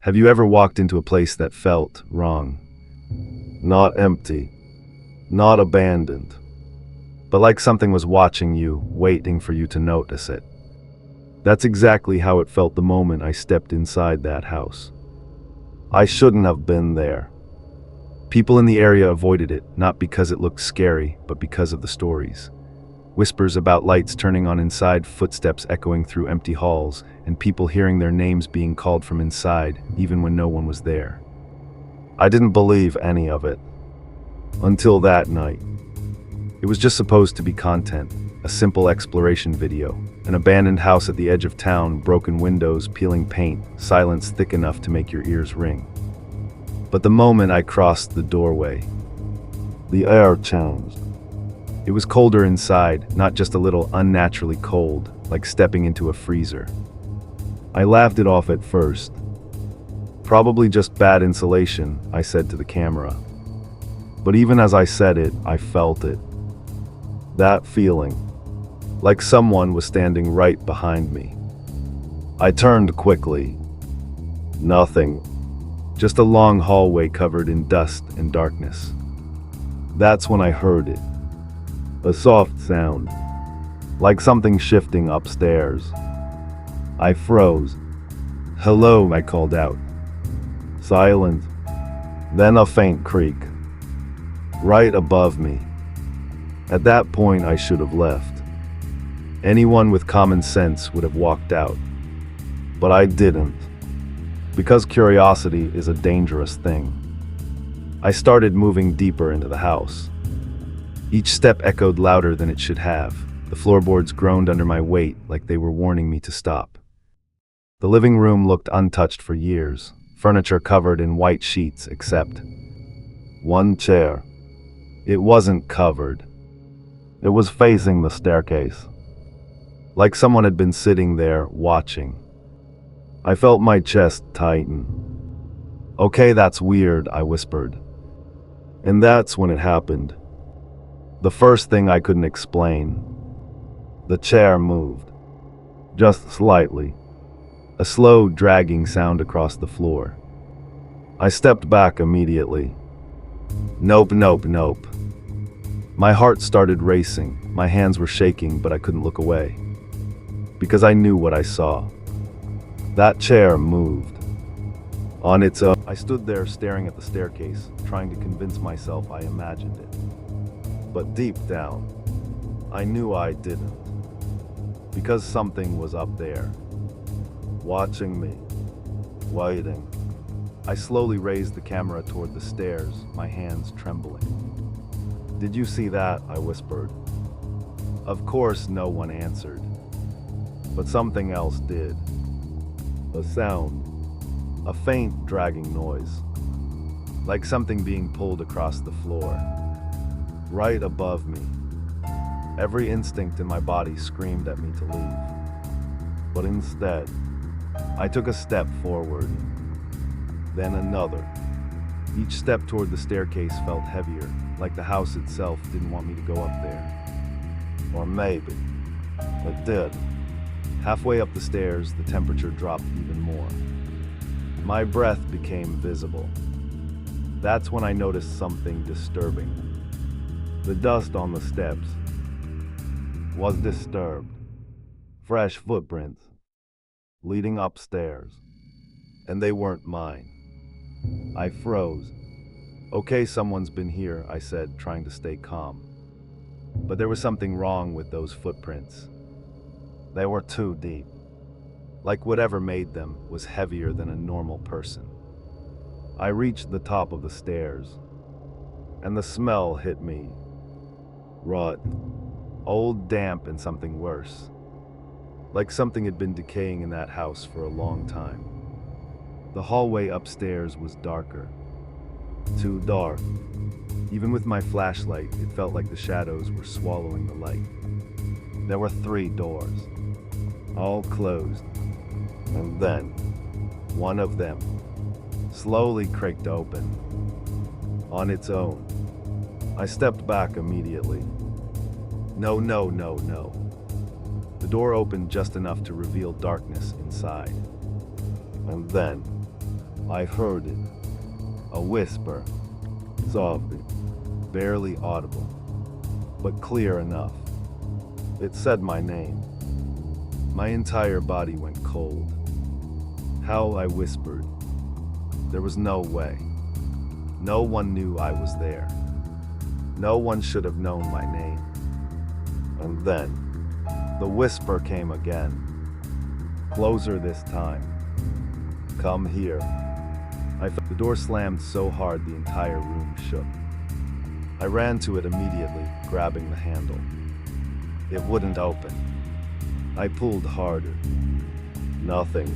Have you ever walked into a place that felt wrong? Not empty, not abandoned, but like something was watching you, waiting for you to notice it. That's exactly how it felt the moment I stepped inside that house. I shouldn't have been there. People in the area avoided it, not because it looked scary, but because of the stories. Whispers about lights turning on inside, footsteps echoing through empty halls, and people hearing their names being called from inside, even when no one was there. I didn't believe any of it. Until that night. It was just supposed to be content, a simple exploration video. An abandoned house at the edge of town, broken windows, peeling paint, silence thick enough to make your ears ring. But the moment I crossed the doorway, the air changed. It was colder inside, not just a little unnaturally cold, like stepping into a freezer. I laughed it off at first. Probably just bad insulation, I said to the camera. But even as I said it, I felt it. That feeling, like someone was standing right behind me. I turned quickly. Nothing. Just a long hallway covered in dust and darkness. That's when I heard it. A soft sound, like something shifting upstairs. I froze. "Hello," I called out. Silence. Then a faint creak. Right above me. At that point, I should have left. Anyone with common sense would have walked out. But I didn't. Because curiosity is a dangerous thing. I started moving deeper into the house. Each step echoed louder than it should have. The floorboards groaned under my weight like they were warning me to stop. The living room looked untouched for years, furniture covered in white sheets except one chair. It wasn't covered. It was facing the staircase. Like someone had been sitting there, watching. I felt my chest tighten. "Okay, that's weird," I whispered. And that's when it happened. The first thing I couldn't explain. The chair moved. Just slightly. A slow, dragging sound across the floor. I stepped back immediately. Nope, nope, nope. My heart started racing. My hands were shaking, but I couldn't look away. Because I knew what I saw. That chair moved. On its own. I stood there staring at the staircase, trying to convince myself I imagined it. But deep down, I knew I didn't. Because something was up there. Watching me. Waiting. I slowly raised the camera toward the stairs, my hands trembling. "Did you see that?" I whispered. Of course, no one answered. But something else did. A sound. A faint, dragging noise. Like something being pulled across the floor. Right above me. Every instinct in my body screamed at me to leave. But instead, I took a step forward. Then another. Each step toward the staircase felt heavier, like the house itself didn't want me to go up there. Or maybe it did. Halfway up the stairs, the temperature dropped even more. My breath became visible. That's when I noticed something disturbing. The dust on the steps was disturbed. Fresh footprints leading upstairs. And they weren't mine. I froze. "Okay, someone's been here," I said, trying to stay calm. But there was something wrong with those footprints. They were too deep. Like whatever made them was heavier than a normal person. I reached the top of the stairs, and the smell hit me. Rot. Old, damp, and something worse. Like something had been decaying in that house for a long time. The hallway upstairs was darker. Too dark. Even with my flashlight, it felt like the shadows were swallowing the light. There were 3 doors, all closed. And then, one of them slowly creaked open. On its own. I stepped back immediately. No, no, no, no. The door opened just enough to reveal darkness inside. And then, I heard it, a whisper, soft, barely audible, but clear enough. It said my name. My entire body went cold. How I whispered. There was no way. No one knew I was there. No one should have known my name. And then, the whisper came again. Closer this time. Come here. I felt the door slammed so hard the entire room shook. I ran to it immediately, grabbing the handle. It wouldn't open. I pulled harder. Nothing.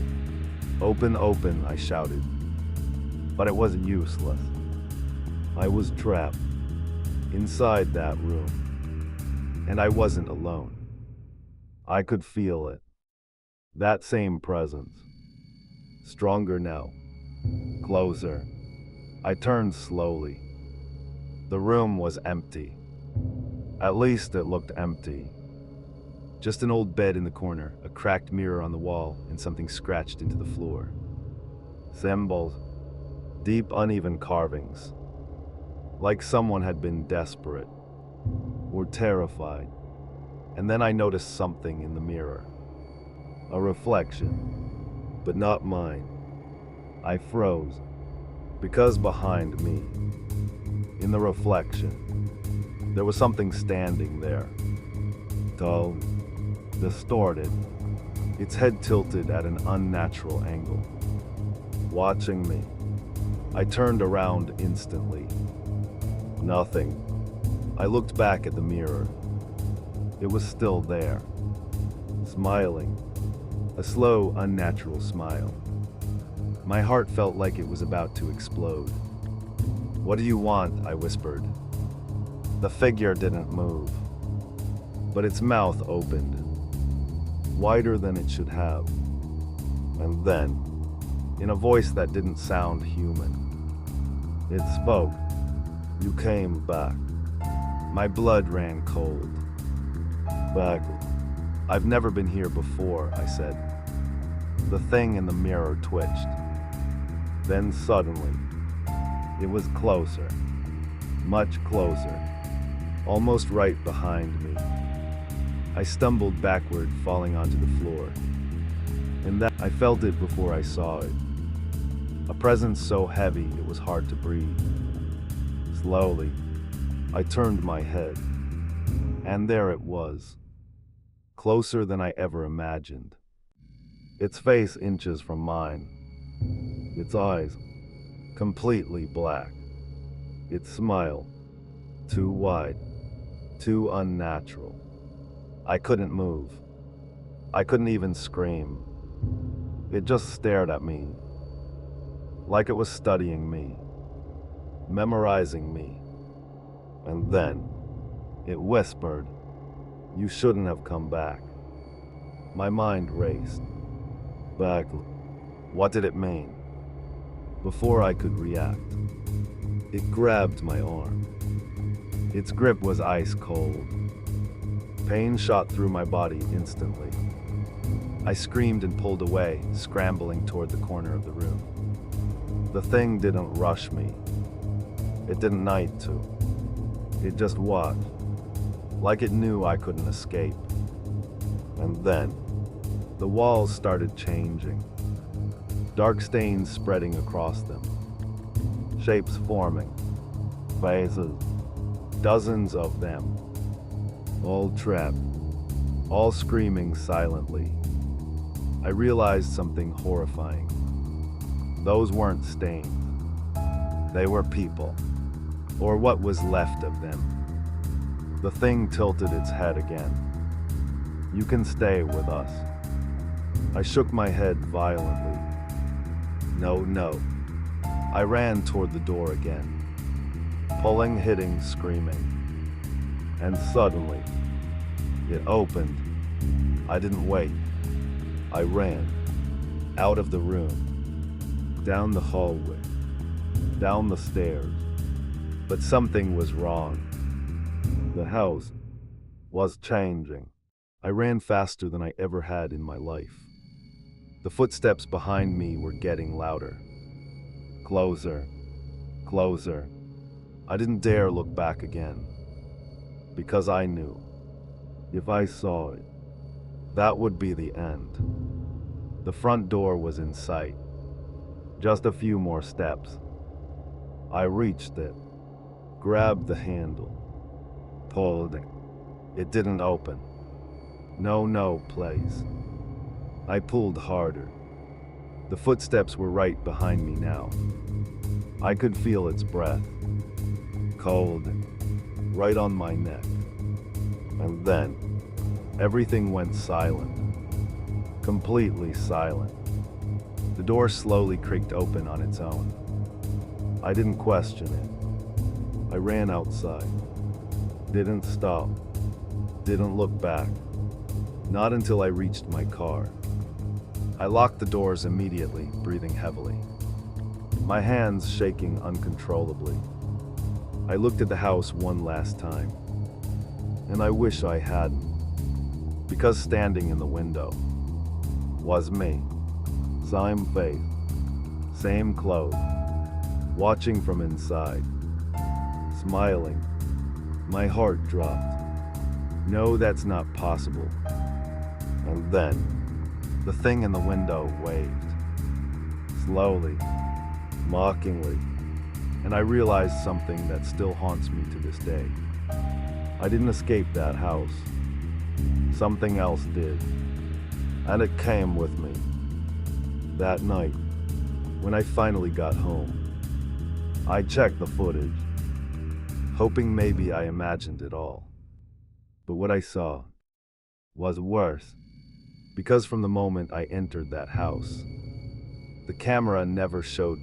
Open, open, I shouted. But it was useless. I was trapped inside that room. And I wasn't alone. I could feel it. That same presence. Stronger now. Closer. I turned slowly. The room was empty. At least it looked empty. Just an old bed in the corner, a cracked mirror on the wall, and something scratched into the floor. Symbols. Deep, uneven carvings. Like someone had been desperate. Or terrified. And then I noticed something in the mirror. A reflection. But not mine. I froze. Because behind me, in the reflection, there was something standing there. Tall, distorted, its head tilted at an unnatural angle. Watching me, I turned around instantly. Nothing. I looked back at the mirror. It was still there. Smiling. A slow, unnatural smile. My heart felt like it was about to explode. What do you want? I whispered. The figure didn't move, but its mouth opened, wider than it should have. And then, in a voice that didn't sound human, it spoke. You came back. My blood ran cold. Back. I've never been here before, I said. The thing in the mirror twitched. Then suddenly, it was closer. Much closer. Almost right behind me. I stumbled backward, falling onto the floor. And that I felt it before I saw it. A presence so heavy it was hard to breathe. Slowly, I turned my head. And there it was. Closer than I ever imagined. Its face inches from mine. Its eyes, completely black. Its smile, too wide, too unnatural. I couldn't move. I couldn't even scream. It just stared at me, like it was studying me, memorizing me. And then, it whispered, "You shouldn't have come back." My mind raced. Back. What did it mean? Before I could react, it grabbed my arm. Its grip was ice cold. Pain shot through my body instantly. I screamed and pulled away, scrambling toward the corner of the room. The thing didn't rush me. It didn't need to. It just watched, like it knew I couldn't escape. And then, the walls started changing. Dark stains spreading across them. Shapes forming. Faces. Dozens of them. All trapped. All screaming silently. I realized something horrifying. Those weren't stains. They were people. Or what was left of them. The thing tilted its head again. You can stay with us. I shook my head violently. No, no. I ran toward the door again. Pulling, hitting, screaming. And suddenly, it opened. I didn't wait. I ran. Out of the room. Down the hallway. Down the stairs. But something was wrong. The house was changing. I ran faster than I ever had in my life. The footsteps behind me were getting louder. Closer, closer. I didn't dare look back again, because I knew, if I saw it, that would be the end. The front door was in sight. Just a few more steps. I reached it, grabbed the handle, pulled it. It didn't open. No, please. I pulled harder. The footsteps were right behind me now. I could feel its breath, cold, right on my neck. And then, everything went silent. Completely silent. The door slowly creaked open on its own. I didn't question it. I ran outside. Didn't stop. Didn't look back. Not until I reached my car. I locked the doors immediately, breathing heavily. My hands shaking uncontrollably. I looked at the house one last time. And I wish I hadn't. Because standing in the window was me. Same face, same clothes, watching from inside, smiling. My heart dropped. No, that's not possible. And then, the thing in the window waved. Slowly, mockingly, and I realized something that still haunts me to this day. I didn't escape that house. Something else did. And it came with me. That night, when I finally got home, I checked the footage, hoping maybe I imagined it all. But what I saw was worse, because from the moment I entered that house, the camera never showed